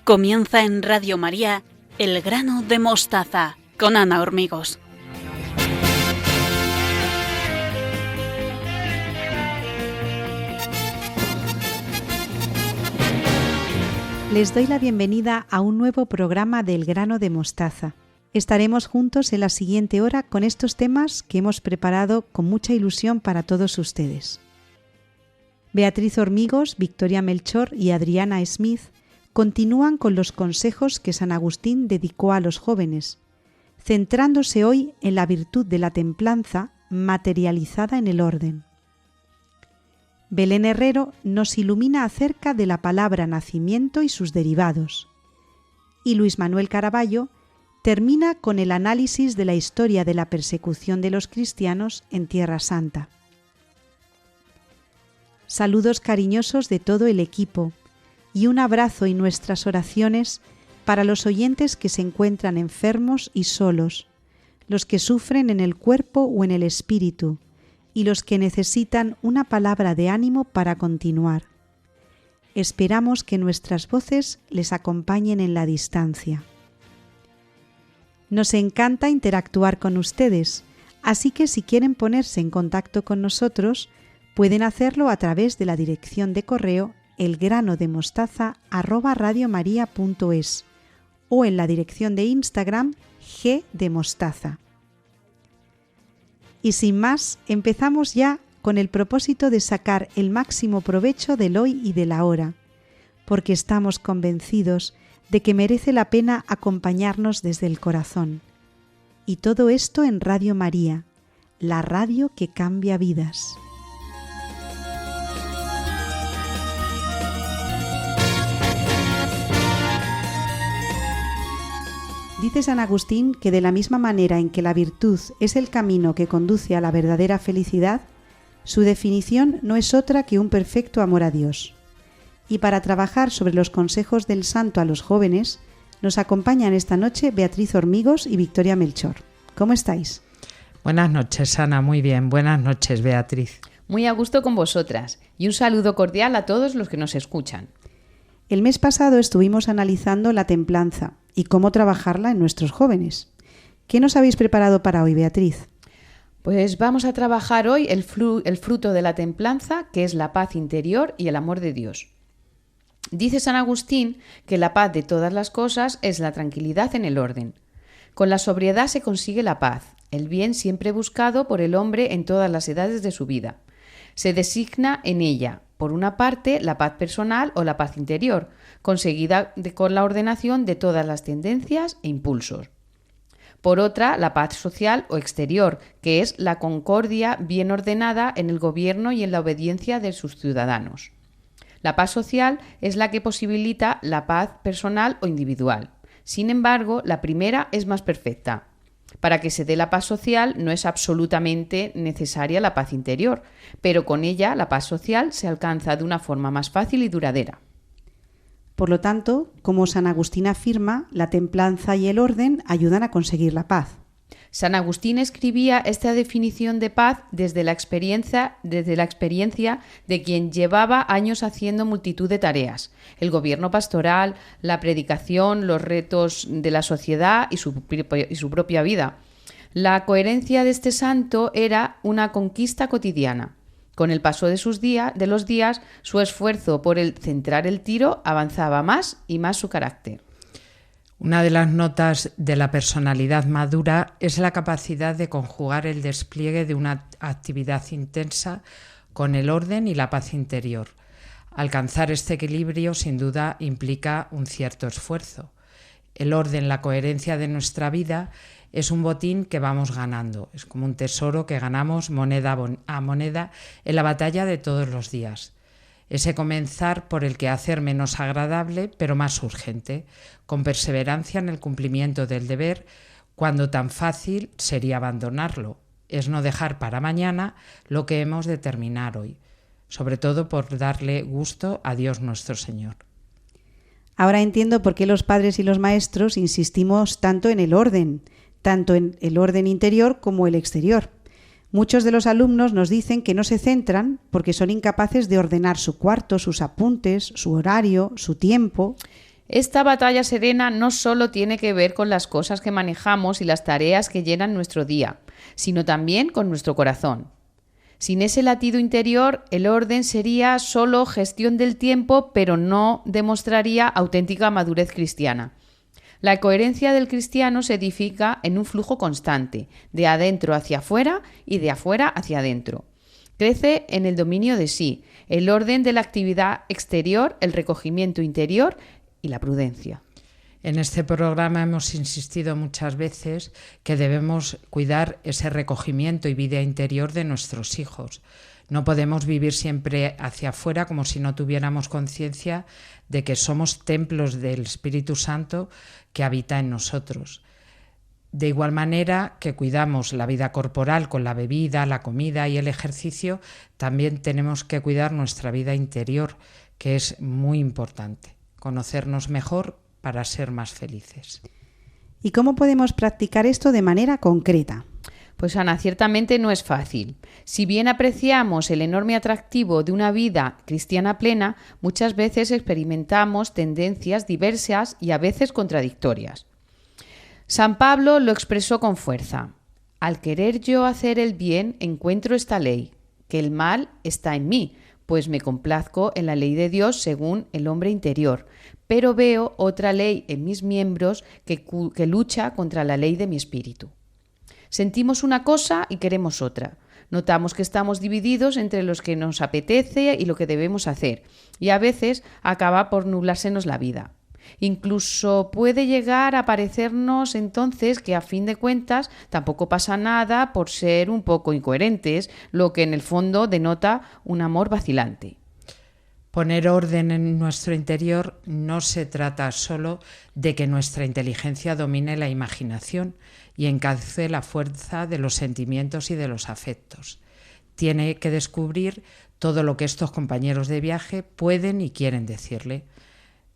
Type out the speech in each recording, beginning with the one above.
Comienza en Radio María El grano de mostaza con Ana Hormigos. Les doy la bienvenida a un nuevo programa del grano de mostaza. Estaremos juntos en la siguiente hora con estos temas que hemos preparado con mucha ilusión para todos ustedes. Beatriz Hormigos, Victoria Melchor y Adriana Smith continúan con los consejos que San Agustín dedicó a los jóvenes, centrándose hoy en la virtud de la templanza materializada en el orden. Belén Herrero nos ilumina acerca de la palabra nacimiento y sus derivados. Y Luis Manuel Caraballo termina con el análisis de la historia de la persecución de los cristianos en Tierra Santa. Saludos cariñosos de todo el equipo y un abrazo y nuestras oraciones para los oyentes que se encuentran enfermos y solos, los que sufren en el cuerpo o en el espíritu, y los que necesitan una palabra de ánimo para continuar. Esperamos que nuestras voces les acompañen en la distancia. Nos encanta interactuar con ustedes, así que si quieren ponerse en contacto con nosotros, pueden hacerlo a través de la dirección de correo elgranodemostaza@radiomaria.es o en la dirección de Instagram gdemostaza. Y sin más, empezamos ya con el propósito de sacar el máximo provecho del hoy y del ahora, porque estamos convencidos de que merece la pena acompañarnos desde el corazón. Y todo esto en Radio María, la radio que cambia vidas. Dice San Agustín que de la misma manera en que la virtud es el camino que conduce a la verdadera felicidad, su definición no es otra que un perfecto amor a Dios. Y para trabajar sobre los consejos del santo a los jóvenes, nos acompañan esta noche Beatriz Hormigos y Victoria Melchor. ¿Cómo estáis? Buenas noches, Ana. Muy bien. Buenas noches, Beatriz. Muy a gusto con vosotras y un saludo cordial a todos los que nos escuchan. El mes pasado estuvimos analizando la templanza y cómo trabajarla en nuestros jóvenes. ¿Qué nos habéis preparado para hoy, Beatriz? Pues vamos a trabajar hoy el fruto de la templanza, que es la paz interior y el amor de Dios. Dice San Agustín que la paz de todas las cosas es la tranquilidad en el orden. Con la sobriedad se consigue la paz, el bien siempre buscado por el hombre en todas las edades de su vida. Se designa en ella, por una parte, la paz personal o la paz interior, conseguida con la ordenación de todas las tendencias e impulsos. Por otra, la paz social o exterior, que es la concordia bien ordenada en el gobierno y en la obediencia de sus ciudadanos. La paz social es la que posibilita la paz personal o individual. Sin embargo, la primera es más perfecta. Para que se dé la paz social no es absolutamente necesaria la paz interior, pero con ella la paz social se alcanza de una forma más fácil y duradera. Por lo tanto, como San Agustín afirma, la templanza y el orden ayudan a conseguir la paz. San Agustín escribía esta definición de paz desde la experiencia de quien llevaba años haciendo multitud de tareas: el gobierno pastoral, la predicación, los retos de la sociedad y su propia vida. La coherencia de este santo era una conquista cotidiana. Con el paso de los días, su esfuerzo por centrar el tiro avanzaba más y más su carácter. Una de las notas de la personalidad madura es la capacidad de conjugar el despliegue de una actividad intensa con el orden y la paz interior. Alcanzar este equilibrio sin duda implica un cierto esfuerzo. El orden, la coherencia de nuestra vida es un botín que vamos ganando. Es como un tesoro que ganamos moneda a moneda en la batalla de todos los días. Ese comenzar por el quehacer menos agradable, pero más urgente, con perseverancia en el cumplimiento del deber, cuando tan fácil sería abandonarlo. Es no dejar para mañana lo que hemos de terminar hoy, sobre todo por darle gusto a Dios nuestro Señor. Ahora entiendo por qué los padres y los maestros insistimos tanto en el orden interior como el exterior. Muchos de los alumnos nos dicen que no se centran porque son incapaces de ordenar su cuarto, sus apuntes, su horario, su tiempo. Esta batalla serena no solo tiene que ver con las cosas que manejamos y las tareas que llenan nuestro día, sino también con nuestro corazón. Sin ese latido interior, el orden sería solo gestión del tiempo, pero no demostraría auténtica madurez cristiana. La coherencia del cristiano se edifica en un flujo constante, de adentro hacia afuera y de afuera hacia adentro. Crece en el dominio de sí, el orden de la actividad exterior, el recogimiento interior y la prudencia. En este programa hemos insistido muchas veces que debemos cuidar ese recogimiento y vida interior de nuestros hijos. No podemos vivir siempre hacia afuera como si no tuviéramos conciencia de que somos templos del Espíritu Santo que habita en nosotros. De igual manera que cuidamos la vida corporal con la bebida, la comida y el ejercicio, también tenemos que cuidar nuestra vida interior, que es muy importante. Conocernos mejor para ser más felices. ¿Y cómo podemos practicar esto de manera concreta? Pues Ana, ciertamente no es fácil. Si bien apreciamos el enorme atractivo de una vida cristiana plena, muchas veces experimentamos tendencias diversas y a veces contradictorias. San Pablo lo expresó con fuerza. Al querer yo hacer el bien, encuentro esta ley, que el mal está en mí, pues me complazco en la ley de Dios según el hombre interior, pero veo otra ley en mis miembros que lucha contra la ley de mi espíritu. Sentimos una cosa y queremos otra. Notamos que estamos divididos entre los que nos apetece y lo que debemos hacer, y a veces acaba por nublársenos la vida. Incluso puede llegar a parecernos entonces que a fin de cuentas tampoco pasa nada por ser un poco incoherentes, lo que en el fondo denota un amor vacilante. Poner orden en nuestro interior no se trata solo de que nuestra inteligencia domine la imaginación y encauce la fuerza de los sentimientos y de los afectos. Tiene que descubrir todo lo que estos compañeros de viaje pueden y quieren decirle.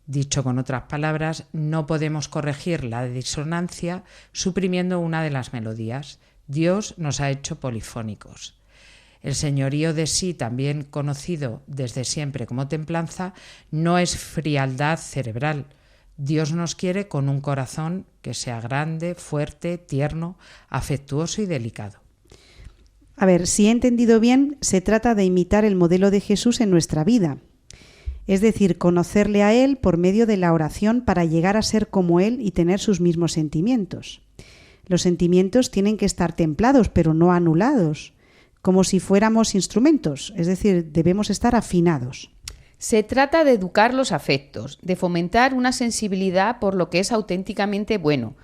Dicho con otras palabras, no podemos corregir la disonancia suprimiendo una de las melodías. Dios nos ha hecho polifónicos. El señorío de sí, también conocido desde siempre como templanza, no es frialdad cerebral. Dios nos quiere con un corazón que sea grande, fuerte, tierno, afectuoso y delicado. A ver, si he entendido bien, se trata de imitar el modelo de Jesús en nuestra vida. Es decir, conocerle a Él por medio de la oración para llegar a ser como Él y tener sus mismos sentimientos. Los sentimientos tienen que estar templados, pero no anulados, como si fuéramos instrumentos, es decir, debemos estar afinados. Se trata de educar los afectos, de fomentar una sensibilidad por lo que es auténticamente bueno,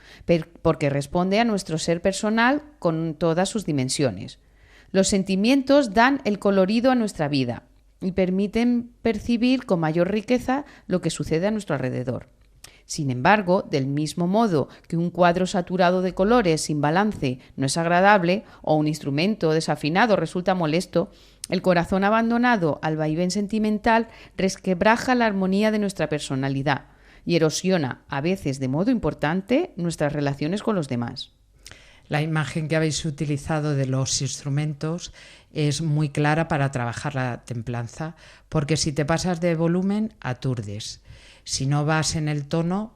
porque responde a nuestro ser personal con todas sus dimensiones. Los sentimientos dan el colorido a nuestra vida y permiten percibir con mayor riqueza lo que sucede a nuestro alrededor. Sin embargo, del mismo modo que un cuadro saturado de colores sin balance no es agradable o un instrumento desafinado resulta molesto, el corazón abandonado al vaivén sentimental resquebraja la armonía de nuestra personalidad y erosiona, a veces de modo importante, nuestras relaciones con los demás. La imagen que habéis utilizado de los instrumentos es muy clara para trabajar la templanza, porque si te pasas de volumen, aturdes. Si no vas en el tono,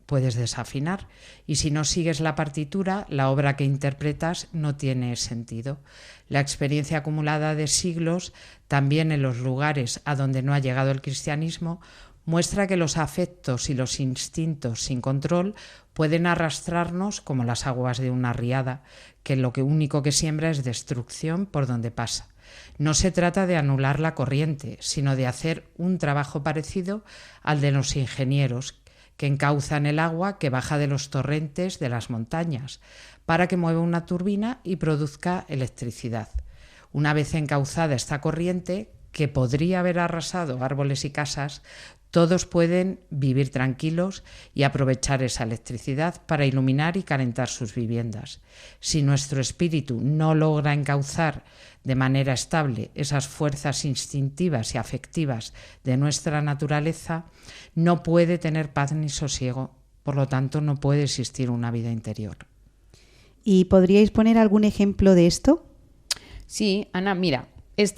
puedes desafinar. Y si no sigues la partitura, la obra que interpretas no tiene sentido. La experiencia acumulada de siglos, también en los lugares a donde no ha llegado el cristianismo, muestra que los afectos y los instintos sin control pueden arrastrarnos como las aguas de una riada, que lo único que siembra es destrucción por donde pasa. No se trata de anular la corriente, sino de hacer un trabajo parecido al de los ingenieros, que encauzan el agua que baja de los torrentes de las montañas, para que mueva una turbina y produzca electricidad. Una vez encauzada esta corriente, que podría haber arrasado árboles y casas, todos pueden vivir tranquilos y aprovechar esa electricidad para iluminar y calentar sus viviendas. Si nuestro espíritu no logra encauzar de manera estable esas fuerzas instintivas y afectivas de nuestra naturaleza, no puede tener paz ni sosiego, por lo tanto no puede existir una vida interior. ¿Y podríais poner algún ejemplo de esto? Sí, Ana, mira,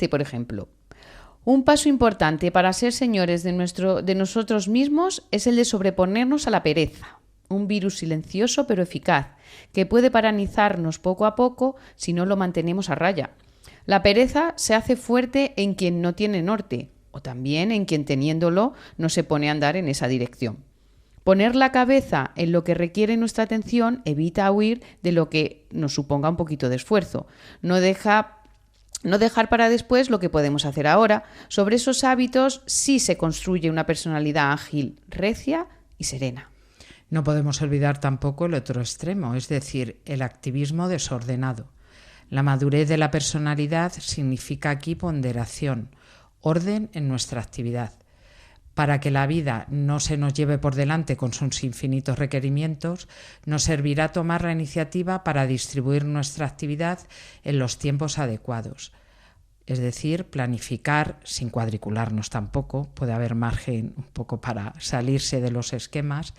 por ejemplo. Un paso importante para ser señores de nosotros mismos es el de sobreponernos a la pereza, un virus silencioso pero eficaz, que puede paralizarnos poco a poco si no lo mantenemos a raya. La pereza se hace fuerte en quien no tiene norte, o también en quien teniéndolo no se pone a andar en esa dirección. Poner la cabeza en lo que requiere nuestra atención evita huir de lo que nos suponga un poquito de esfuerzo. No dejar para después lo que podemos hacer ahora. Sobre esos hábitos sí se construye una personalidad ágil, recia y serena. No podemos olvidar tampoco el otro extremo, es decir, el activismo desordenado. La madurez de la personalidad significa aquí ponderación, orden en nuestra actividad. Para que la vida no se nos lleve por delante con sus infinitos requerimientos, nos servirá tomar la iniciativa para distribuir nuestra actividad en los tiempos adecuados. Es decir, planificar sin cuadricularnos tampoco, puede haber margen un poco para salirse de los esquemas,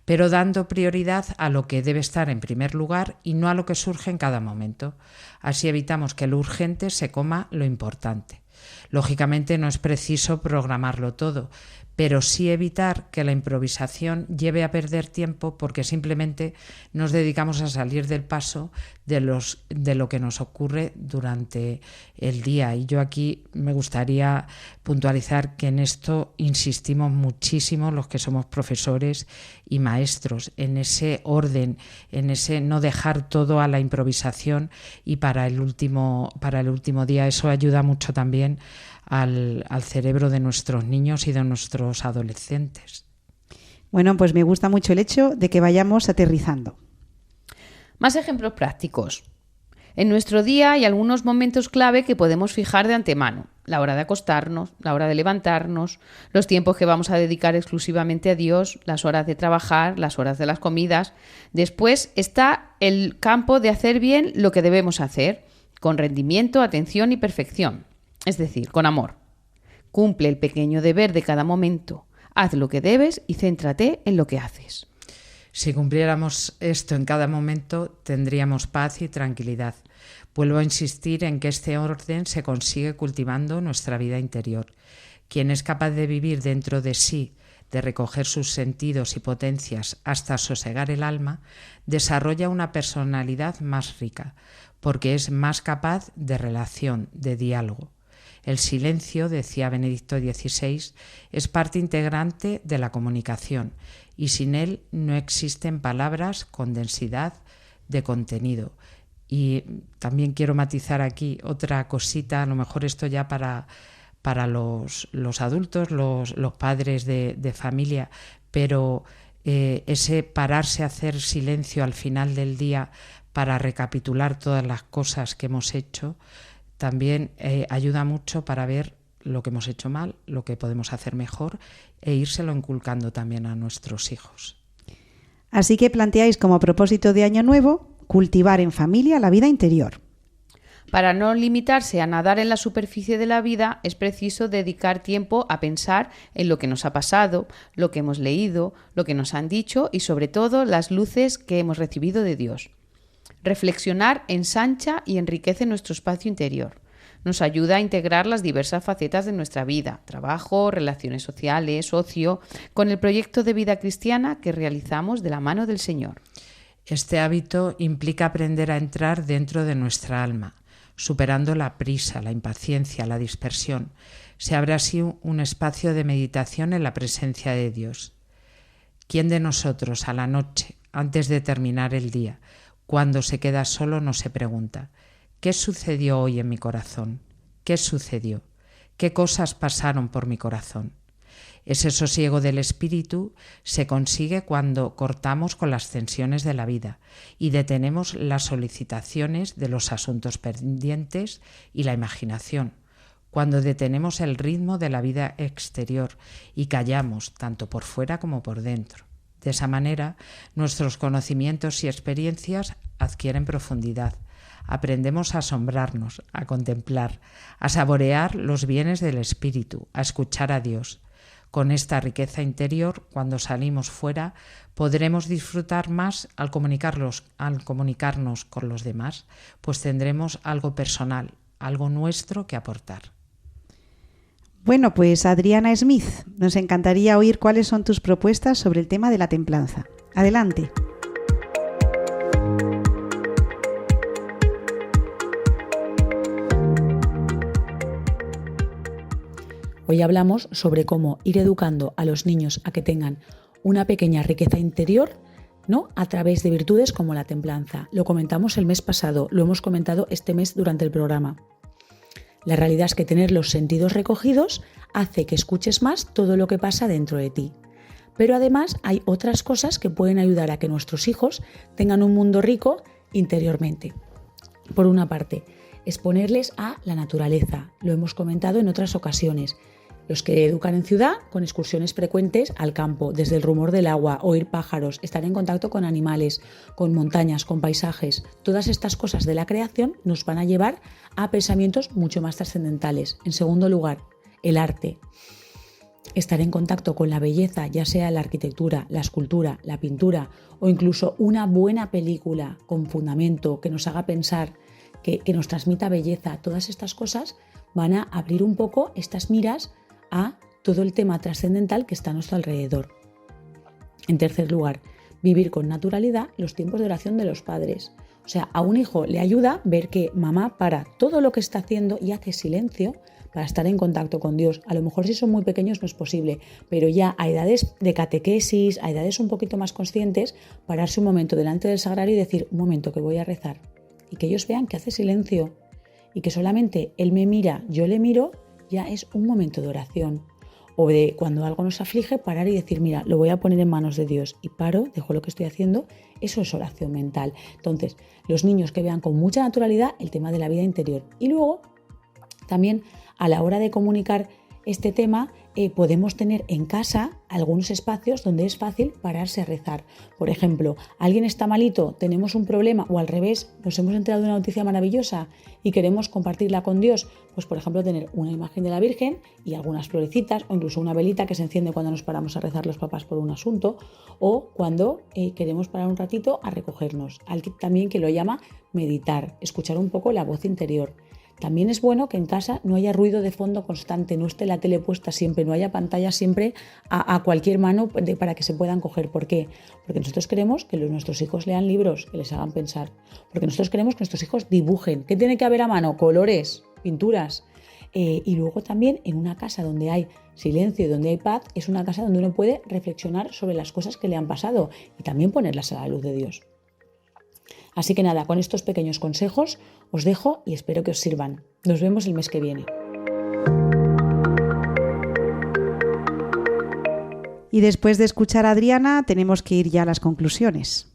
pero dando prioridad a lo que debe estar en primer lugar y no a lo que surge en cada momento. Así evitamos que lo urgente se coma lo importante. Lógicamente no es preciso programarlo todo, pero sí evitar que la improvisación lleve a perder tiempo porque simplemente nos dedicamos a salir del paso de lo que nos ocurre durante el día. Y yo aquí me gustaría puntualizar que en esto insistimos muchísimo los que somos profesores y maestros, en ese orden, en ese no dejar todo a la improvisación y para el último día. Eso ayuda mucho también al cerebro de nuestros niños y de nuestros adolescentes. Bueno, pues me gusta mucho el hecho de que vayamos aterrizando. Más ejemplos prácticos. En nuestro día hay algunos momentos clave que podemos fijar de antemano. La hora de acostarnos, la hora de levantarnos, los tiempos que vamos a dedicar exclusivamente a Dios, las horas de trabajar, las horas de las comidas. Después está el campo de hacer bien lo que debemos hacer, con rendimiento, atención y perfección. Es decir, con amor. Cumple el pequeño deber de cada momento. Haz lo que debes y céntrate en lo que haces. Si cumpliéramos esto en cada momento, tendríamos paz y tranquilidad. Vuelvo a insistir en que este orden se consigue cultivando nuestra vida interior. Quien es capaz de vivir dentro de sí, de recoger sus sentidos y potencias hasta sosegar el alma, desarrolla una personalidad más rica, porque es más capaz de relación, de diálogo. El silencio, decía Benedicto XVI, es parte integrante de la comunicación y sin él no existen palabras con densidad de contenido. Y también quiero matizar aquí otra cosita, a lo mejor esto ya para los adultos, los padres de familia, pero ese pararse a hacer silencio al final del día para recapitular todas las cosas que hemos hecho, también ayuda mucho para ver lo que hemos hecho mal, lo que podemos hacer mejor e írselo inculcando también a nuestros hijos. Así que planteáis como propósito de Año Nuevo cultivar en familia la vida interior. Para no limitarse a nadar en la superficie de la vida, es preciso dedicar tiempo a pensar en lo que nos ha pasado, lo que hemos leído, lo que nos han dicho y sobre todo las luces que hemos recibido de Dios. Reflexionar ensancha y enriquece nuestro espacio interior. Nos ayuda a integrar las diversas facetas de nuestra vida, trabajo, relaciones sociales, ocio, con el proyecto de vida cristiana que realizamos de la mano del Señor. Este hábito implica aprender a entrar dentro de nuestra alma, superando la prisa, la impaciencia, la dispersión. Se abre así un espacio de meditación en la presencia de Dios. ¿Quién de nosotros a la noche, antes de terminar el día, cuando se queda solo, no se pregunta: ¿qué sucedió hoy en mi corazón? ¿Qué sucedió? ¿Qué cosas pasaron por mi corazón? Ese sosiego del espíritu se consigue cuando cortamos con las tensiones de la vida y detenemos las solicitaciones de los asuntos pendientes y la imaginación, cuando detenemos el ritmo de la vida exterior y callamos tanto por fuera como por dentro. De esa manera, nuestros conocimientos y experiencias adquieren profundidad. Aprendemos a asombrarnos, a contemplar, a saborear los bienes del espíritu, a escuchar a Dios. Con esta riqueza interior, cuando salimos fuera, podremos disfrutar más al comunicarnos con los demás, pues tendremos algo personal, algo nuestro que aportar. Bueno, pues Adriana Smith, nos encantaría oír cuáles son tus propuestas sobre el tema de la templanza. Adelante. Hoy hablamos sobre cómo ir educando a los niños a que tengan una pequeña riqueza interior, ¿no?, a través de virtudes como la templanza. Lo comentamos el mes pasado, lo hemos comentado este mes durante el programa. La realidad es que tener los sentidos recogidos hace que escuches más todo lo que pasa dentro de ti. Pero además hay otras cosas que pueden ayudar a que nuestros hijos tengan un mundo rico interiormente. Por una parte, exponerles a la naturaleza. Lo hemos comentado en otras ocasiones. Los que educan en ciudad, con excursiones frecuentes al campo, desde el rumor del agua, oír pájaros, estar en contacto con animales, con montañas, con paisajes, todas estas cosas de la creación nos van a llevar a pensamientos mucho más trascendentales. En segundo lugar, el arte. Estar en contacto con la belleza, ya sea la arquitectura, la escultura, la pintura o incluso una buena película con fundamento que nos haga pensar, que nos transmita belleza, todas estas cosas van a abrir un poco estas miras a todo el tema trascendental que está a nuestro alrededor. En tercer lugar, vivir con naturalidad los tiempos de oración de los padres. O sea, a un hijo le ayuda ver que mamá para todo lo que está haciendo y hace silencio para estar en contacto con Dios. A lo mejor si son muy pequeños no es posible, pero ya a edades de catequesis, a edades un poquito más conscientes, pararse un momento delante del sagrario y decir, un momento que voy a rezar. Y que ellos vean que hace silencio y que solamente él me mira, yo le miro, ya es un momento de oración. O de cuando algo nos aflige, parar y decir, mira, lo voy a poner en manos de Dios. Y paro, dejo lo que estoy haciendo, eso es oración mental. Entonces, los niños que vean con mucha naturalidad el tema de la vida interior. Y luego, también a la hora de comunicar este tema, podemos tener en casa algunos espacios donde es fácil pararse a rezar. Por ejemplo, alguien está malito, tenemos un problema o al revés, nos hemos enterado de una noticia maravillosa y queremos compartirla con Dios. Pues por ejemplo, tener una imagen de la Virgen y algunas florecitas o incluso una velita que se enciende cuando nos paramos a rezar los papás por un asunto o cuando queremos parar un ratito a recogernos. Alguien también que lo llama meditar, escuchar un poco la voz interior. También es bueno que en casa no haya ruido de fondo constante, no esté la tele puesta siempre, no haya pantalla siempre a cualquier mano para que se puedan coger. ¿Por qué? Porque nosotros queremos que nuestros hijos lean libros, que les hagan pensar. Porque nosotros queremos que nuestros hijos dibujen. ¿Qué tiene que haber a mano? Colores, pinturas. Y luego también en una casa donde hay silencio y donde hay paz, es una casa donde uno puede reflexionar sobre las cosas que le han pasado y también ponerlas a la luz de Dios. Así que nada, con estos pequeños consejos os dejo y espero que os sirvan. Nos vemos el mes que viene. Y después de escuchar a Adriana, tenemos que ir ya a las conclusiones.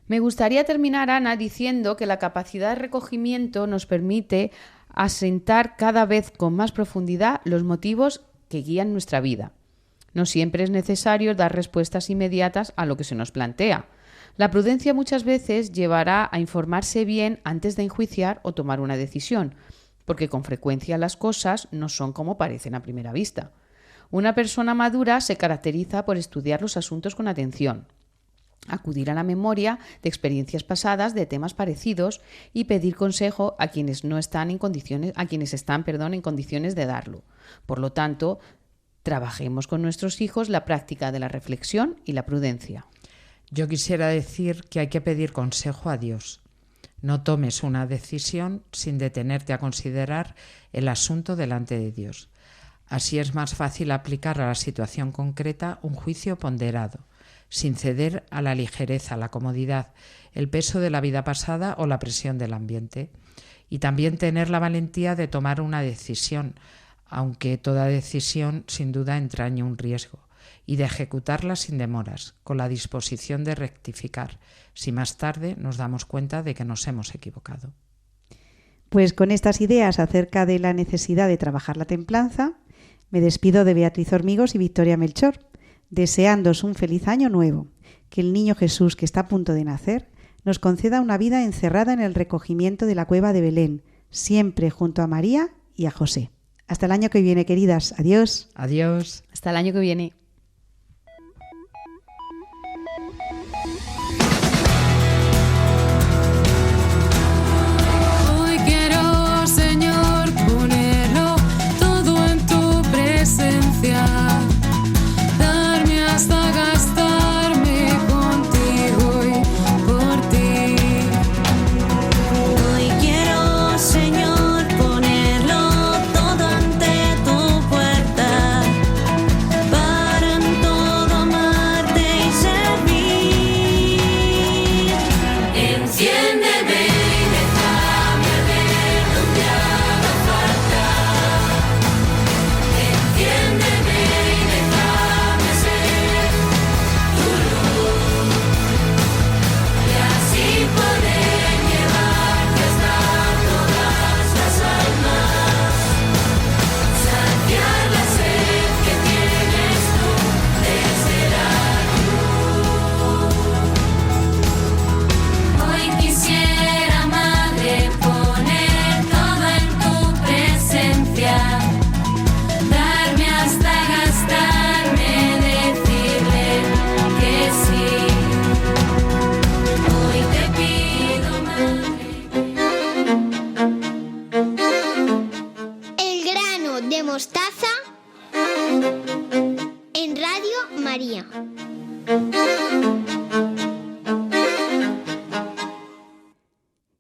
Me gustaría terminar, Ana, diciendo que la capacidad de recogimiento nos permite asentar cada vez con más profundidad los motivos que guían nuestra vida. No siempre es necesario dar respuestas inmediatas a lo que se nos plantea. La prudencia muchas veces llevará a informarse bien antes de enjuiciar o tomar una decisión, porque con frecuencia las cosas no son como parecen a primera vista. Una persona madura se caracteriza por estudiar los asuntos con atención, acudir a la memoria de experiencias pasadas de temas parecidos y pedir consejo a quienes están en condiciones de darlo. Por lo tanto, trabajemos con nuestros hijos la práctica de la reflexión y la prudencia. Yo quisiera decir que hay que pedir consejo a Dios. No tomes una decisión sin detenerte a considerar el asunto delante de Dios. Así es más fácil aplicar a la situación concreta un juicio ponderado, sin ceder a la ligereza, la comodidad, el peso de la vida pasada o la presión del ambiente. Y también tener la valentía de tomar una decisión, aunque toda decisión sin duda entraña un riesgo, y de ejecutarla sin demoras, con la disposición de rectificar, si más tarde nos damos cuenta de que nos hemos equivocado. Pues con estas ideas acerca de la necesidad de trabajar la templanza, me despido de Beatriz Hormigos y Victoria Melchor, deseándoos un feliz año nuevo, que el niño Jesús que está a punto de nacer nos conceda una vida encerrada en el recogimiento de la cueva de Belén, siempre junto a María y a José. Hasta el año que viene, queridas. Adiós. Adiós. Hasta el año que viene. Hoy quiero, Señor, ponerlo todo en tu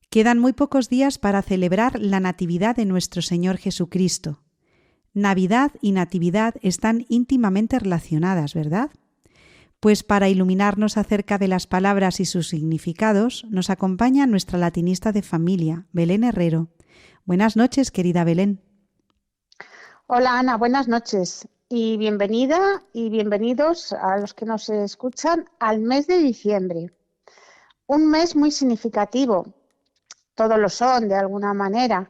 Quedan muy pocos días para celebrar la Natividad de nuestro Señor Jesucristo. Navidad y Natividad están íntimamente relacionadas, ¿verdad? Pues para iluminarnos acerca de las palabras y sus significados, nos acompaña nuestra latinista de familia, Belén Herrero. Buenas noches, querida Belén. Hola Ana, buenas noches y bienvenida y bienvenidos a los que nos escuchan al mes de diciembre. Un mes muy significativo, todos lo son de alguna manera,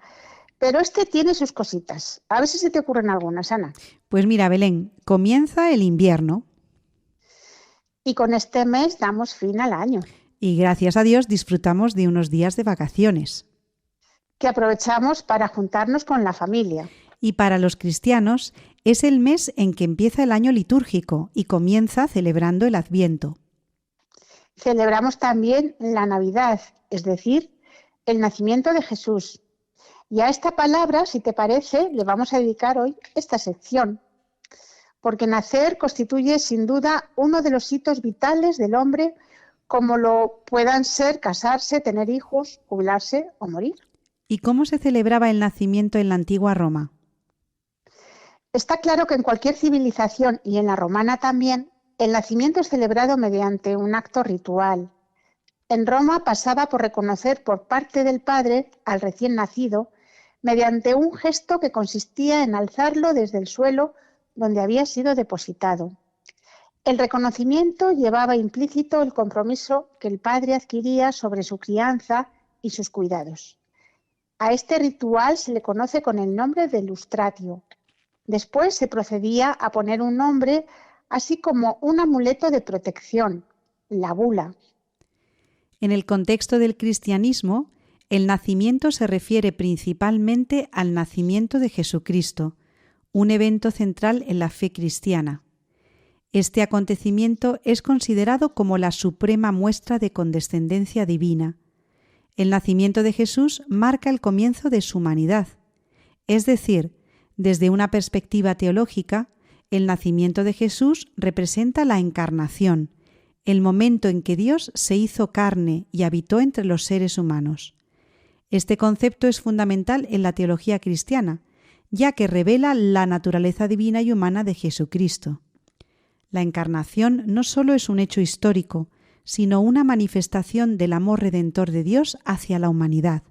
pero este tiene sus cositas. A ver si se te ocurren algunas, Ana. Pues mira, Belén, comienza el invierno. Y con este mes damos fin al año. Y gracias a Dios disfrutamos de unos días de vacaciones. Que aprovechamos para juntarnos con la familia. Y para los cristianos es el mes en que empieza el año litúrgico y comienza celebrando el Adviento. Celebramos también la Navidad, es decir, el nacimiento de Jesús. Y a esta palabra, si te parece, le vamos a dedicar hoy esta sección, porque nacer constituye sin duda uno de los hitos vitales del hombre, como lo puedan ser casarse, tener hijos, jubilarse o morir. ¿Y cómo se celebraba el nacimiento en la antigua Roma? Está claro que en cualquier civilización, y en la romana también, el nacimiento es celebrado mediante un acto ritual. En Roma pasaba por reconocer por parte del padre al recién nacido mediante un gesto que consistía en alzarlo desde el suelo donde había sido depositado. El reconocimiento llevaba implícito el compromiso que el padre adquiría sobre su crianza y sus cuidados. A este ritual se le conoce con el nombre de lustratio. Después se procedía a poner un nombre, así como un amuleto de protección, la bula. En el contexto del cristianismo, el nacimiento se refiere principalmente al nacimiento de Jesucristo, un evento central en la fe cristiana. Este acontecimiento es considerado como la suprema muestra de condescendencia divina. El nacimiento de Jesús marca el comienzo de su humanidad. Es decir, desde una perspectiva teológica, el nacimiento de Jesús representa la encarnación, el momento en que Dios se hizo carne y habitó entre los seres humanos. Este concepto es fundamental en la teología cristiana, ya que revela la naturaleza divina y humana de Jesucristo. La encarnación no solo es un hecho histórico, sino una manifestación del amor redentor de Dios hacia la humanidad.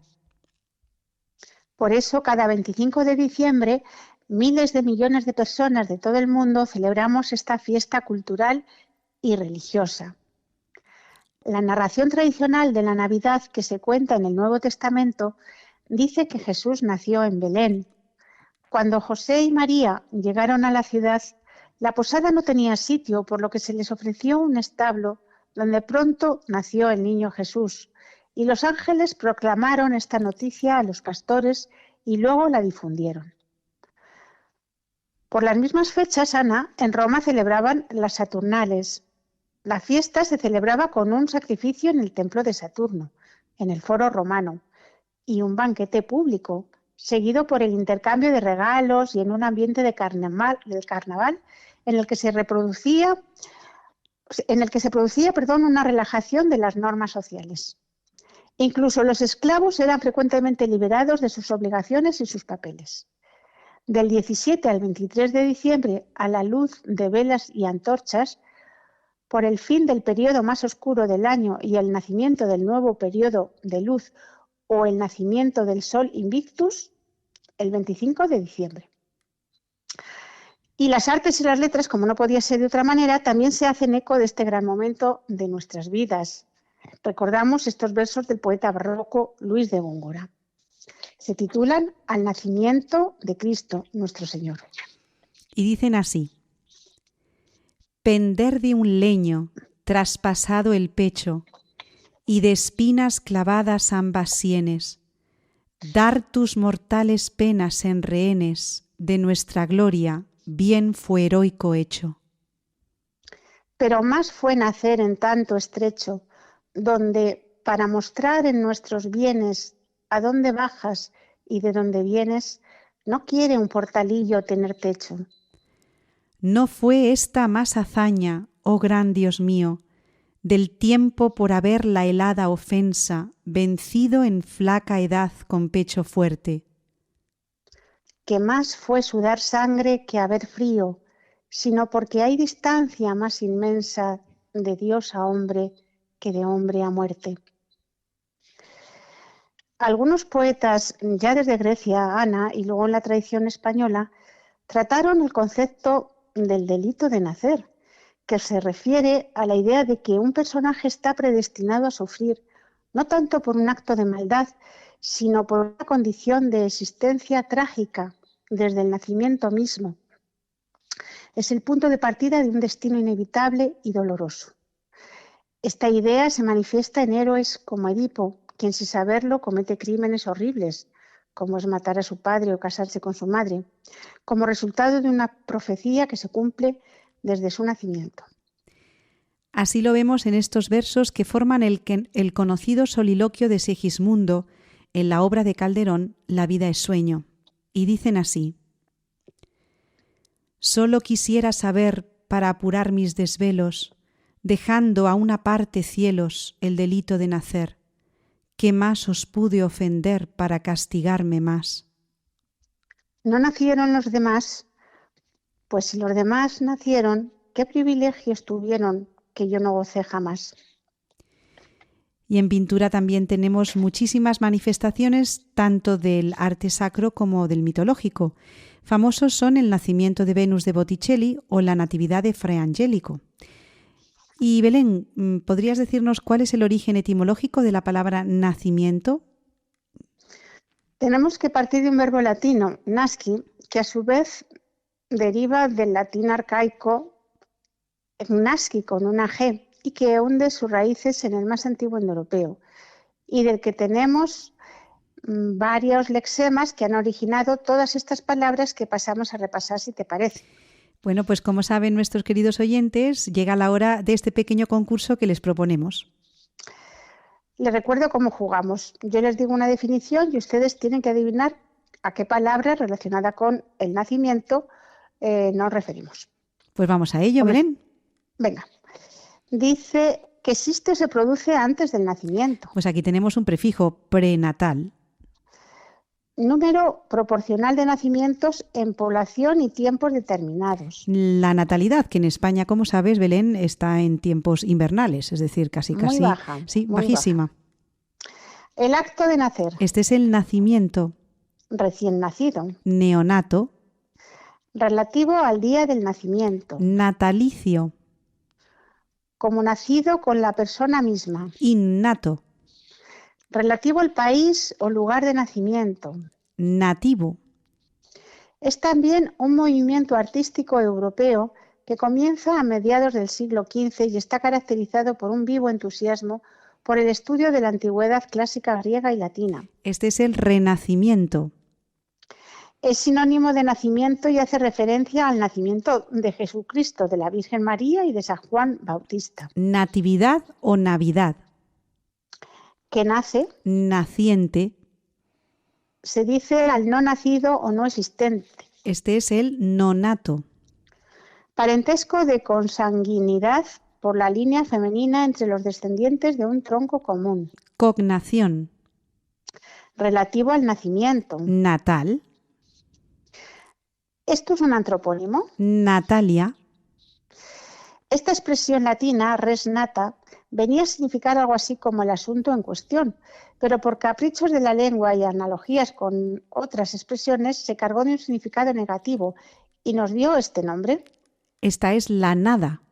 Por eso, cada 25 de diciembre, miles de millones de personas de todo el mundo celebramos esta fiesta cultural y religiosa. La narración tradicional de la Navidad que se cuenta en el Nuevo Testamento dice que Jesús nació en Belén. Cuando José y María llegaron a la ciudad, la posada no tenía sitio, por lo que se les ofreció un establo donde pronto nació el niño Jesús, y los ángeles proclamaron esta noticia a los pastores y luego la difundieron. Por las mismas fechas, Ana, en Roma celebraban las Saturnales. La fiesta se celebraba con un sacrificio en el templo de Saturno, en el foro romano, y un banquete público, seguido por el intercambio de regalos y en un ambiente del carnaval en el que se producía una relajación de las normas sociales. Incluso los esclavos eran frecuentemente liberados de sus obligaciones y sus papeles. Del 17 al 23 de diciembre, a la luz de velas y antorchas, por el fin del periodo más oscuro del año y el nacimiento del nuevo periodo de luz o el nacimiento del sol Invictus, el 25 de diciembre. Y las artes y las letras, como no podía ser de otra manera, también se hacen eco de este gran momento de nuestras vidas. Recordamos estos versos del poeta barroco Luis de Góngora. Se titulan Al nacimiento de Cristo, nuestro Señor. Y dicen así: pender de un leño traspasado el pecho y de espinas clavadas ambas sienes, dar tus mortales penas en rehenes de nuestra gloria, bien fue heroico hecho. Pero más fue nacer en tanto estrecho, donde, para mostrar en nuestros bienes a dónde bajas y de dónde vienes, no quiere un portalillo tener techo. No fue esta más hazaña, oh gran Dios mío, del tiempo por haber la helada ofensa, vencido en flaca edad con pecho fuerte. Que más fue sudar sangre que haber frío, sino porque hay distancia más inmensa de Dios a hombre que de hombre a muerte. Algunos poetas, ya desde Grecia, Ana, y luego en la tradición española, trataron el concepto del delito de nacer, que se refiere a la idea de que un personaje está predestinado a sufrir, no tanto por un acto de maldad, sino por una condición de existencia trágica desde el nacimiento mismo. Es el punto de partida de un destino inevitable y doloroso. Esta idea se manifiesta en héroes como Edipo, quien sin saberlo comete crímenes horribles, como es matar a su padre o casarse con su madre, como resultado de una profecía que se cumple desde su nacimiento. Así lo vemos en estos versos que forman el conocido soliloquio de Segismundo en la obra de Calderón, La vida es sueño, y dicen así: Solo quisiera saber para apurar mis desvelos, dejando a una parte cielos el delito de nacer, ¿qué más os pude ofender para castigarme más? No nacieron los demás, pues si los demás nacieron, ¿qué privilegios tuvieron que yo no gocé jamás? Y en pintura también tenemos muchísimas manifestaciones tanto del arte sacro como del mitológico. Famosos son el Nacimiento de Venus de Botticelli o la Natividad de Fray Angelico. Y Belén, ¿podrías decirnos cuál es el origen etimológico de la palabra nacimiento? Tenemos que partir de un verbo latino, nasci, que a su vez deriva del latín arcaico nasci con una G y que hunde sus raíces en el más antiguo indoeuropeo y del que tenemos varios lexemas que han originado todas estas palabras que pasamos a repasar, si te parece. Bueno, pues como saben nuestros queridos oyentes, llega la hora de este pequeño concurso que les proponemos. Les recuerdo cómo jugamos. Yo les digo una definición y ustedes tienen que adivinar a qué palabra relacionada con el nacimiento nos referimos. Pues vamos a ello, Belén. Venga. Dice que existe o se produce antes del nacimiento. Pues aquí tenemos un prefijo, prenatal. Número proporcional de nacimientos en población y tiempos determinados. La natalidad, que en España, como sabes, Belén, está en tiempos invernales, es decir, casi. Muy baja. Sí, muy bajísima. Baja. El acto de nacer. Este es el nacimiento. Recién nacido. Neonato. Relativo al día del nacimiento. Natalicio. Como nacido con la persona misma. Innato. Relativo al país o lugar de nacimiento. Nativo. Es también un movimiento artístico europeo que comienza a mediados del siglo XV y está caracterizado por un vivo entusiasmo por el estudio de la antigüedad clásica griega y latina. Este es el renacimiento. Es sinónimo de nacimiento y hace referencia al nacimiento de Jesucristo, de la Virgen María y de San Juan Bautista. Natividad o Navidad. Que nace. Naciente. Se dice al no nacido o no existente. Este es el nonato. Parentesco de consanguinidad por la línea femenina entre los descendientes de un tronco común. Cognación. Relativo al nacimiento. Natal. ¿Esto es un antropónimo? Natalia. Esta expresión latina, res nata, venía a significar algo así como el asunto en cuestión, pero por caprichos de la lengua y analogías con otras expresiones se cargó de un significado negativo y nos dio este nombre. Esta es la nada.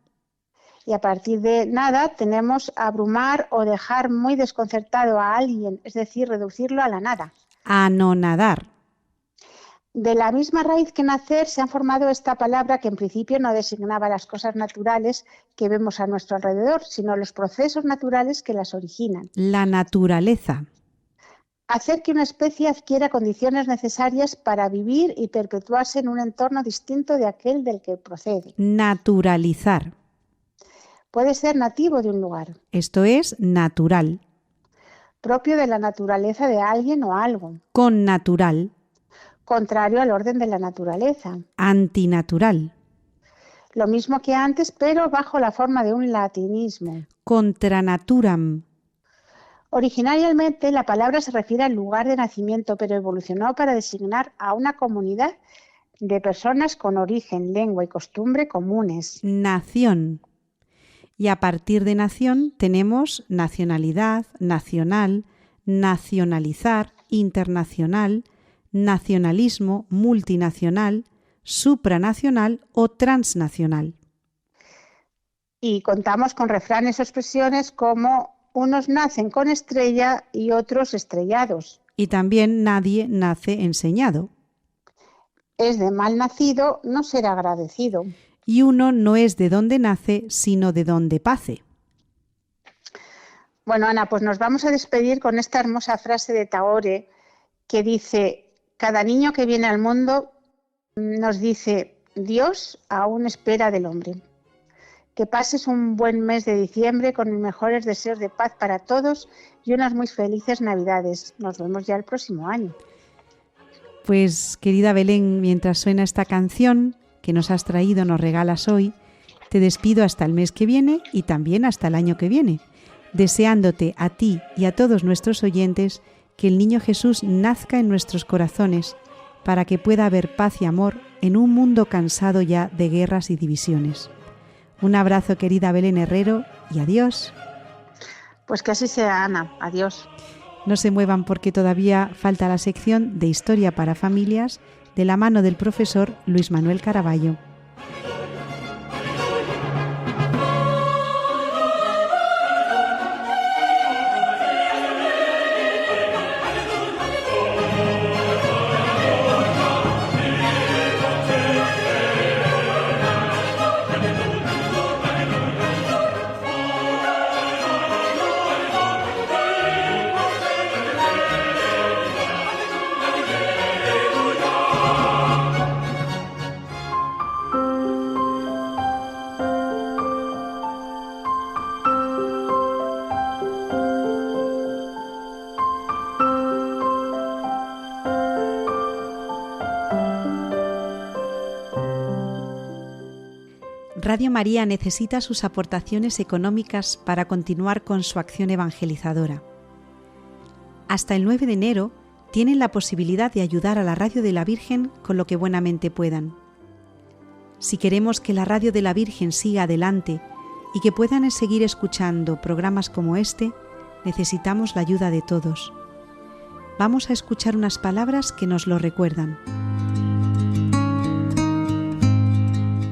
Y a partir de nada tenemos abrumar o dejar muy desconcertado a alguien, es decir, reducirlo a la nada. Anonadar. De la misma raíz que nacer se han formado esta palabra que en principio no designaba las cosas naturales que vemos a nuestro alrededor, sino los procesos naturales que las originan. La naturaleza. Hacer que una especie adquiera condiciones necesarias para vivir y perpetuarse en un entorno distinto de aquel del que procede. Naturalizar. Puede ser nativo de un lugar. Esto es natural. Propio de la naturaleza de alguien o algo. Connatural. Contrario al orden de la naturaleza. Antinatural. lo mismo que antes, pero bajo la forma de un latinismo. Contra naturam. Originariamente la palabra se refiere al lugar de nacimiento, pero evolucionó para designar a una comunidad de personas con origen, lengua y costumbre comunes. Nación. Y a partir de nación tenemos nacionalidad, nacional, nacionalizar, internacional, nacionalismo, multinacional, supranacional o transnacional. Y contamos con refranes o expresiones como unos nacen con estrella y otros estrellados. Y también nadie nace enseñado. Es de mal nacido no ser agradecido. Y uno no es de donde nace, sino de donde pace. Bueno, Ana, pues nos vamos a despedir con esta hermosa frase de Tagore que dice: cada niño que viene al mundo nos dice, Dios aún espera del hombre. Que pases un buen mes de diciembre con mis mejores deseos de paz para todos y unas muy felices Navidades. Nos vemos ya el próximo año. Pues, querida Belén, mientras suena esta canción que nos has traído, nos regalas hoy, te despido hasta el mes que viene y también hasta el año que viene, deseándote a ti y a todos nuestros oyentes que el niño Jesús nazca en nuestros corazones para que pueda haber paz y amor en un mundo cansado ya de guerras y divisiones. Un abrazo, querida Belén Herrero, y adiós. Pues que así sea, Ana. Adiós. No se muevan porque todavía falta la sección de Historia para Familias de la mano del profesor Luis Manuel Caraballo. Radio María necesita sus aportaciones económicas para continuar con su acción evangelizadora. Hasta el 9 de enero tienen la posibilidad de ayudar a la Radio de la Virgen con lo que buenamente puedan. Si queremos que la Radio de la Virgen siga adelante y que puedan seguir escuchando programas como este, necesitamos la ayuda de todos. Vamos a escuchar unas palabras que nos lo recuerdan.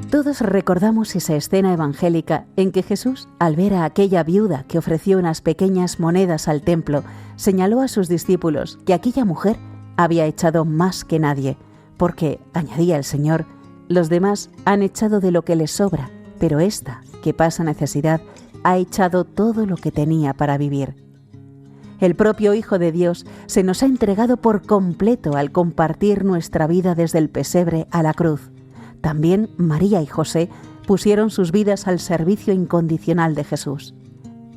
Todos recordamos esa escena evangélica en que Jesús, al ver a aquella viuda que ofreció unas pequeñas monedas al templo, señaló a sus discípulos que aquella mujer había echado más que nadie, porque, añadía el Señor, los demás han echado de lo que les sobra, pero esta, que pasa necesidad, ha echado todo lo que tenía para vivir. El propio Hijo de Dios se nos ha entregado por completo al compartir nuestra vida desde el pesebre a la cruz. También María y José pusieron sus vidas al servicio incondicional de Jesús.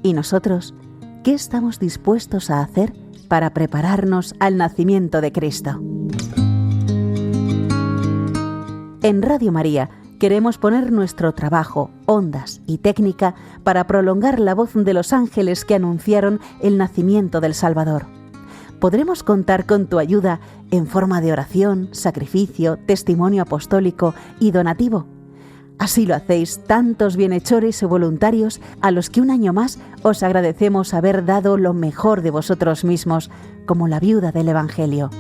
¿Y nosotros qué estamos dispuestos a hacer para prepararnos al nacimiento de Cristo? En Radio María queremos poner nuestro trabajo, ondas y técnica para prolongar la voz de los ángeles que anunciaron el nacimiento del Salvador. Podremos contar con tu ayuda en forma de oración, sacrificio, testimonio apostólico y donativo. Así lo hacéis tantos bienhechores y voluntarios a los que un año más os agradecemos haber dado lo mejor de vosotros mismos, como la viuda del Evangelio.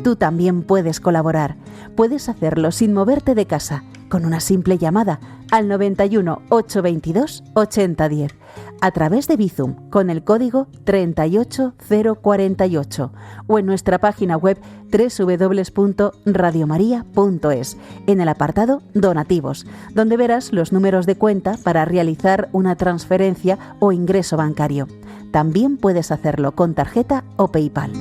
Tú también puedes colaborar. Puedes hacerlo sin moverte de casa, con una simple llamada al 91 822 8010, a través de Bizum con el código 38048 o en nuestra página web www.radiomaria.es en el apartado Donativos, donde verás los números de cuenta para realizar una transferencia o ingreso bancario. También puedes hacerlo con tarjeta o PayPal.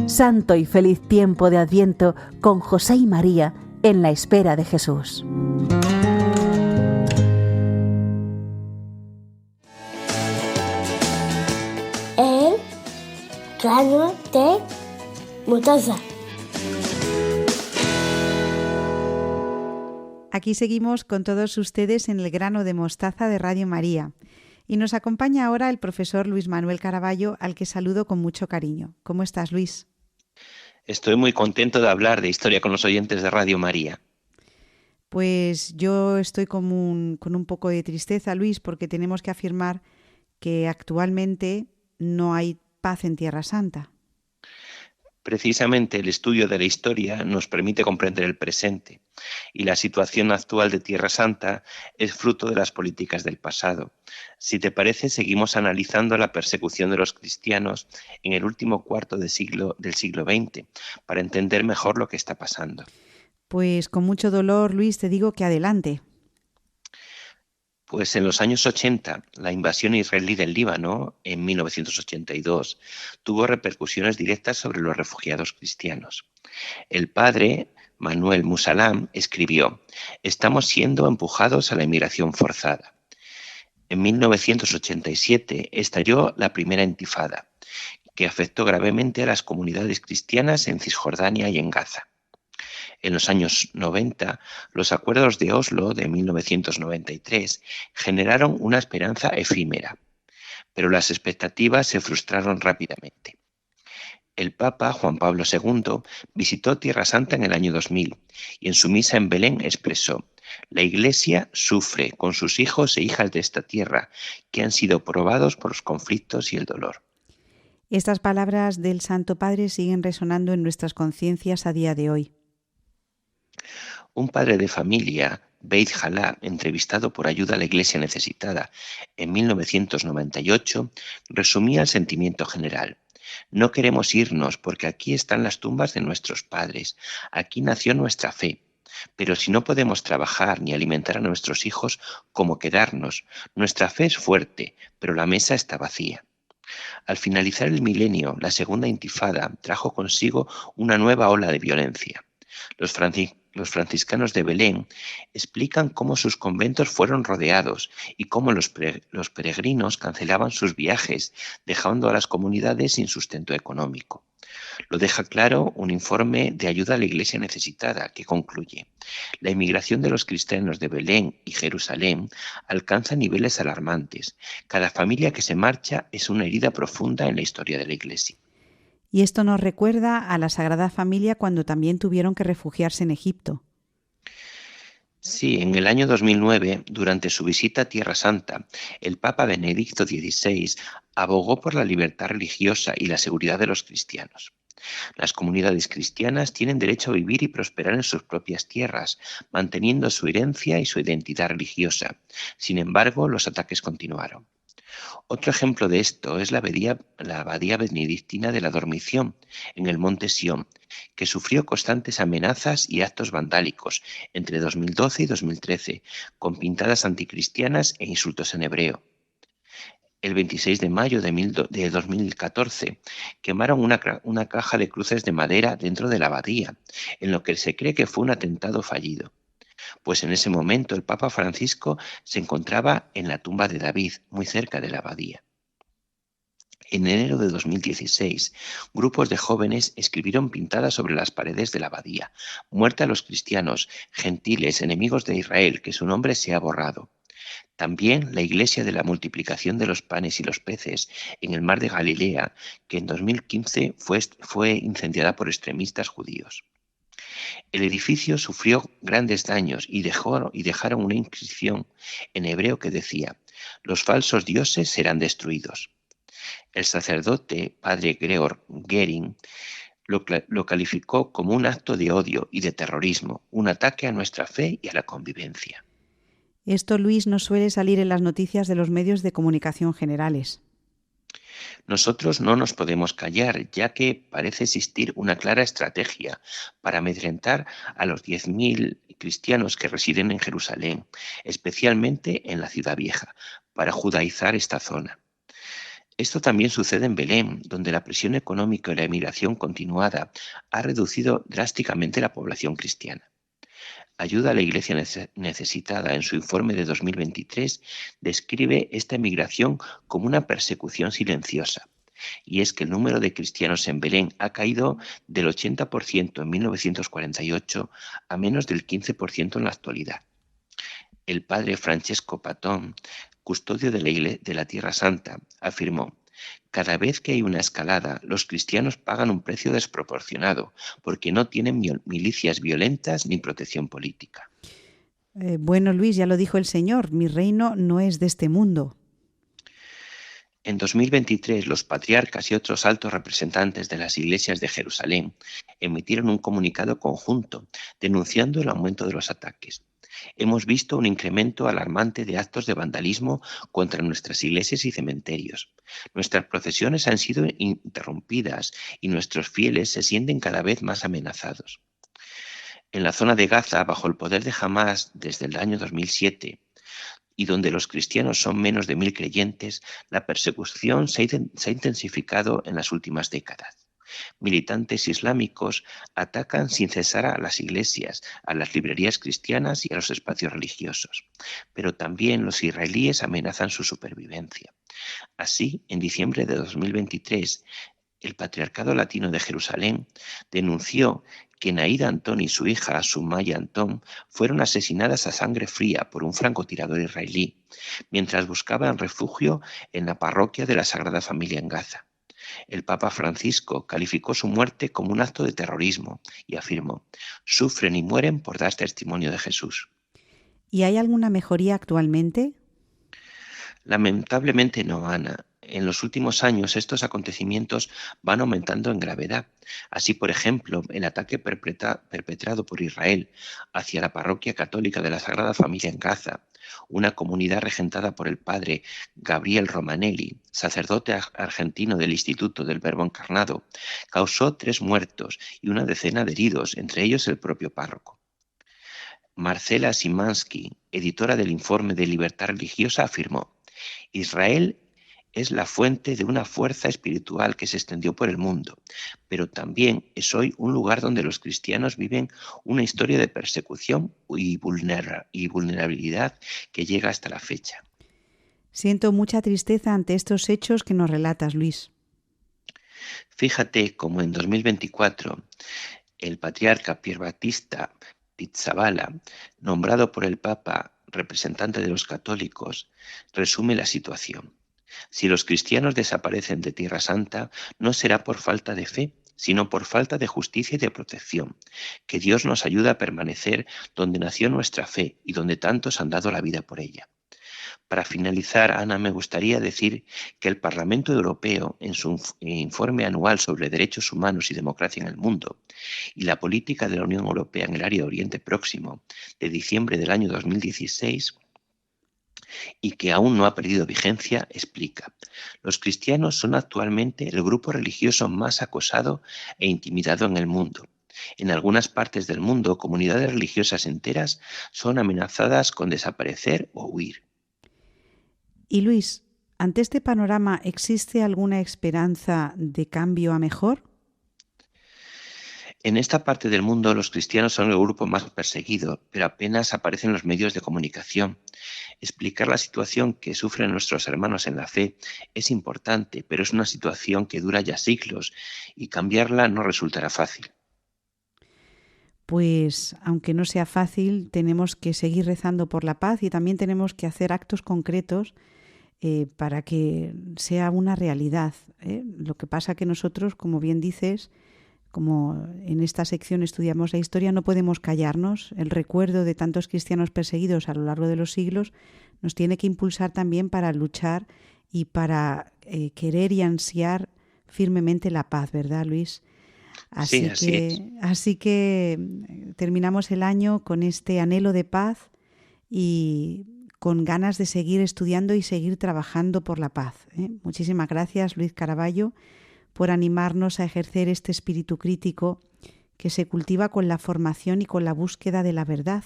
Santo y feliz tiempo de Adviento con José y María en la espera de Jesús. El grano de mostaza. Aquí seguimos con todos ustedes en el grano de mostaza de Radio María. Y nos acompaña ahora el profesor Luis Manuel Caraballo, al que saludo con mucho cariño. ¿Cómo estás, Luis? Estoy muy contento de hablar de historia con los oyentes de Radio María. Pues yo estoy con un poco de tristeza, Luis, porque tenemos que afirmar que actualmente no hay paz en Tierra Santa. Precisamente el estudio de la historia nos permite comprender el presente, y la situación actual de Tierra Santa es fruto de las políticas del pasado. Si te parece, seguimos analizando la persecución de los cristianos en el último cuarto del siglo XX, para entender mejor lo que está pasando. Pues con mucho dolor, Luis, te digo que adelante. Pues en los años 80, la invasión israelí del Líbano, en 1982, tuvo repercusiones directas sobre los refugiados cristianos. El padre, Manuel Musalam, escribió: «Estamos siendo empujados a la inmigración forzada». En 1987 estalló la primera intifada, que afectó gravemente a las comunidades cristianas en Cisjordania y en Gaza. En los años 90, los acuerdos de Oslo de 1993 generaron una esperanza efímera, pero las expectativas se frustraron rápidamente. El Papa Juan Pablo II visitó Tierra Santa en el año 2000 y en su misa en Belén expresó: «La Iglesia sufre con sus hijos e hijas de esta tierra que han sido probados por los conflictos y el dolor». Estas palabras del Santo Padre siguen resonando en nuestras conciencias a día de hoy. Un padre de familia, Beit Jalá, entrevistado por Ayuda a la Iglesia Necesitada en 1998, resumía el sentimiento general: «No queremos irnos porque aquí están las tumbas de nuestros padres, aquí nació nuestra fe. Pero si no podemos trabajar ni alimentar a nuestros hijos, ¿cómo quedarnos? Nuestra fe es fuerte, pero la mesa está vacía». Al finalizar el milenio, la segunda intifada trajo consigo una nueva ola de violencia. Los franciscanos de Belén explican cómo sus conventos fueron rodeados y cómo los peregrinos cancelaban sus viajes, dejando a las comunidades sin sustento económico. Lo deja claro un informe de Ayuda a la Iglesia Necesitada, que concluye: «La inmigración de los cristianos de Belén y Jerusalén alcanza niveles alarmantes. Cada familia que se marcha es una herida profunda en la historia de la Iglesia». Y esto nos recuerda a la Sagrada Familia cuando también tuvieron que refugiarse en Egipto. Sí, en el año 2009, durante su visita a Tierra Santa, el Papa Benedicto XVI abogó por la libertad religiosa y la seguridad de los cristianos. Las comunidades cristianas tienen derecho a vivir y prosperar en sus propias tierras, manteniendo su herencia y su identidad religiosa. Sin embargo, los ataques continuaron. Otro ejemplo de esto es la abadía benedictina de la Dormición, en el monte Sión, que sufrió constantes amenazas y actos vandálicos entre 2012 y 2013, con pintadas anticristianas e insultos en hebreo. El 26 de mayo de 2014 quemaron una caja de cruces de madera dentro de la abadía, en lo que se cree que fue un atentado fallido. Pues en ese momento el Papa Francisco se encontraba en la tumba de David, muy cerca de la abadía. En enero de 2016, grupos de jóvenes escribieron pintadas sobre las paredes de la abadía: «Muerte a los cristianos, gentiles, enemigos de Israel, que su nombre se ha borrado». También la Iglesia de la Multiplicación de los Panes y los Peces en el mar de Galilea, que en 2015 fue incendiada por extremistas judíos. El edificio sufrió grandes daños y dejaron una inscripción en hebreo que decía: «Los falsos dioses serán destruidos». El sacerdote padre Gregor Gering lo calificó como un acto de odio y de terrorismo, un ataque a nuestra fe y a la convivencia. Esto, Luis, no suele salir en las noticias de los medios de comunicación generales. Nosotros no nos podemos callar, ya que parece existir una clara estrategia para amedrentar a los 10.000 cristianos que residen en Jerusalén, especialmente en la Ciudad Vieja, para judaizar esta zona. Esto también sucede en Belén, donde la presión económica y la emigración continuada ha reducido drásticamente la población cristiana. Ayuda a la Iglesia Necesitada, en su informe de 2023, describe esta emigración como una persecución silenciosa. Y es que el número de cristianos en Belén ha caído del 80% en 1948 a menos del 15% en la actualidad. el padre Francesco Patton, custodio de la Tierra Santa, afirmó: cada vez que hay una escalada, los cristianos pagan un precio desproporcionado porque no tienen milicias violentas ni protección política. Bueno, Luis, ya lo dijo el Señor, mi reino no es de este mundo. En 2023, los patriarcas y otros altos representantes de las iglesias de Jerusalén emitieron un comunicado conjunto denunciando el aumento de los ataques. Hemos visto un incremento alarmante de actos de vandalismo contra nuestras iglesias y cementerios. Nuestras procesiones han sido interrumpidas y nuestros fieles se sienten cada vez más amenazados. En la zona de Gaza, bajo el poder de Hamás desde el año 2007, y donde los cristianos son menos de 1.000 creyentes, la persecución se ha intensificado en las últimas décadas. Militantes islámicos atacan sin cesar a las iglesias, a las librerías cristianas y a los espacios religiosos. Pero también los israelíes amenazan su supervivencia. Así, en diciembre de 2023, el Patriarcado Latino de Jerusalén denunció que Naida Antón y su hija, Sumaya Antón, fueron asesinadas a sangre fría por un francotirador israelí, mientras buscaban refugio en la parroquia de la Sagrada Familia en Gaza. El Papa Francisco calificó su muerte como un acto de terrorismo y afirmó: sufren y mueren por dar testimonio de Jesús. ¿Y hay alguna mejoría actualmente? Lamentablemente no, Ana. En los últimos años estos acontecimientos van aumentando en gravedad. Así, por ejemplo, el ataque perpetrado por Israel hacia la parroquia católica de la Sagrada Familia en Gaza, una comunidad regentada por el padre Gabriel Romanelli, sacerdote argentino del Instituto del Verbo Encarnado, causó 3 muertos y una decena de heridos, entre ellos el propio párroco. Marcela Szymanski, editora del Informe de Libertad Religiosa, afirmó: Israel es la fuente de una fuerza espiritual que se extendió por el mundo, pero también es hoy un lugar donde los cristianos viven una historia de persecución y vulnerabilidad que llega hasta la fecha. Siento mucha tristeza ante estos hechos que nos relatas, Luis. Fíjate cómo en 2024 el patriarca Pierbattista Pizzaballa, nombrado por el Papa representante de los católicos, resume la situación. Si los cristianos desaparecen de Tierra Santa, no será por falta de fe, sino por falta de justicia y de protección. Que Dios nos ayude a permanecer donde nació nuestra fe y donde tantos han dado la vida por ella. Para finalizar, Ana, me gustaría decir que el Parlamento Europeo, en su informe anual sobre derechos humanos y democracia en el mundo, y la política de la Unión Europea en el área de Oriente Próximo, de diciembre del año 2016, y que aún no ha perdido vigencia, explica: los cristianos son actualmente el grupo religioso más acosado e intimidado en el mundo. En algunas partes del mundo, comunidades religiosas enteras son amenazadas con desaparecer o huir. Y Luis, ante este panorama, ¿existe alguna esperanza de cambio a mejor? En esta parte del mundo los cristianos son el grupo más perseguido, pero apenas aparecen los medios de comunicación. Explicar la situación que sufren nuestros hermanos en la fe es importante, pero es una situación que dura ya siglos y cambiarla no resultará fácil. Pues aunque no sea fácil, tenemos que seguir rezando por la paz y también tenemos que hacer actos concretos para que sea una realidad. Lo que pasa que nosotros, como bien dices, como en esta sección estudiamos la historia, no podemos callarnos. El recuerdo de tantos cristianos perseguidos a lo largo de los siglos nos tiene que impulsar también para luchar y para querer y ansiar firmemente la paz, ¿verdad, Luis? Así que terminamos el año con este anhelo de paz y con ganas de seguir estudiando y seguir trabajando por la paz. Muchísimas gracias, Luis Caraballo, por animarnos a ejercer este espíritu crítico que se cultiva con la formación y con la búsqueda de la verdad.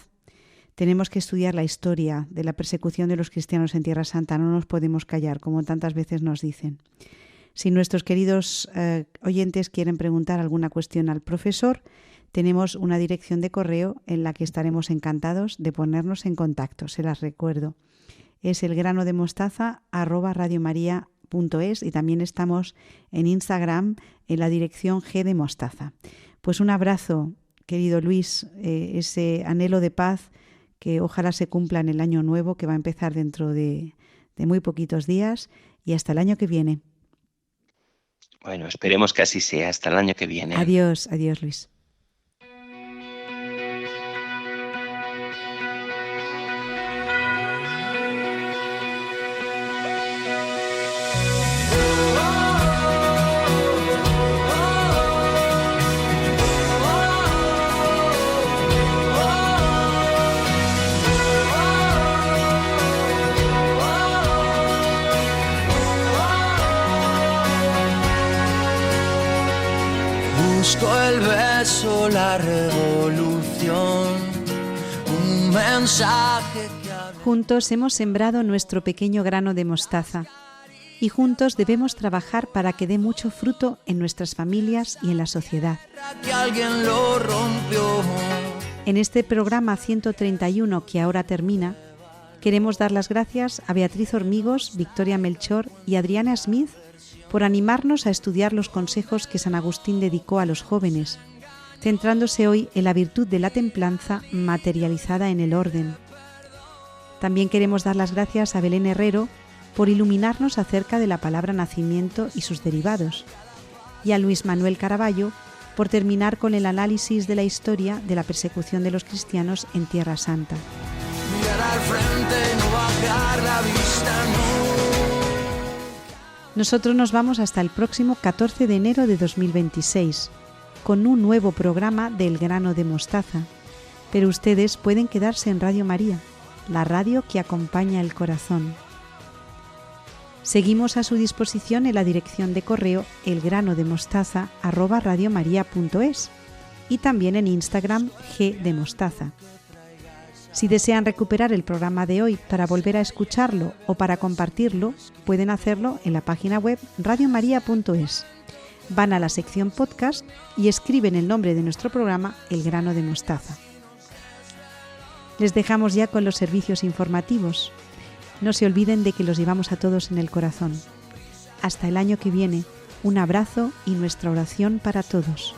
Tenemos que estudiar la historia de la persecución de los cristianos en Tierra Santa, no nos podemos callar, como tantas veces nos dicen. Si nuestros queridos oyentes quieren preguntar alguna cuestión al profesor, tenemos una dirección de correo en la que estaremos encantados de ponernos en contacto. Se las recuerdo. Es elgranodemostaza@radiomaria.es y también estamos en Instagram en la dirección G de Mostaza. Pues un abrazo, querido Luis, ese anhelo de paz que ojalá se cumpla en el año nuevo, que va a empezar dentro de muy poquitos días, y hasta el año que viene. Bueno, esperemos que así sea. Hasta el año que viene. Adiós, adiós, Luis. Busco el beso, la revolución, un mensaje que hable. Juntos hemos sembrado nuestro pequeño grano de mostaza y juntos debemos trabajar para que dé mucho fruto en nuestras familias y en la sociedad. Que alguien lo rompió. En este programa 131 que ahora termina, queremos dar las gracias a Beatriz Hormigos, Victoria Melchor y Adriana Smith por animarnos a estudiar los consejos que San Agustín dedicó a los jóvenes, centrándose hoy en la virtud de la templanza materializada en el orden. También queremos dar las gracias a Belén Herrero por iluminarnos acerca de la palabra nacimiento y sus derivados, y a Luis Manuel Caraballo por terminar con el análisis de la historia de la persecución de los cristianos en Tierra Santa. Mirar al frente, no bajar la vista, no. Nosotros nos vamos hasta el próximo 14 de enero de 2026, con un nuevo programa del grano de mostaza. Pero ustedes pueden quedarse en Radio María, la radio que acompaña el corazón. Seguimos a su disposición en la dirección de correo elgranodemostaza@radiomaria.es y también en Instagram gdemostaza. Si desean recuperar el programa de hoy para volver a escucharlo o para compartirlo, pueden hacerlo en la página web radiomaria.es. Van a la sección podcast y escriben el nombre de nuestro programa, El Grano de Mostaza. Les dejamos ya con los servicios informativos. No se olviden de que los llevamos a todos en el corazón. Hasta el año que viene, un abrazo y nuestra oración para todos.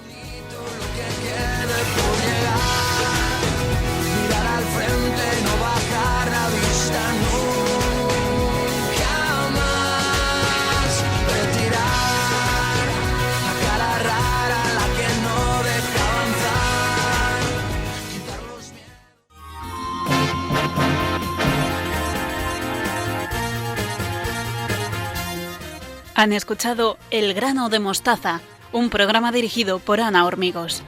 Han escuchado El Grano de Mostaza, un programa dirigido por Ana Hormigos.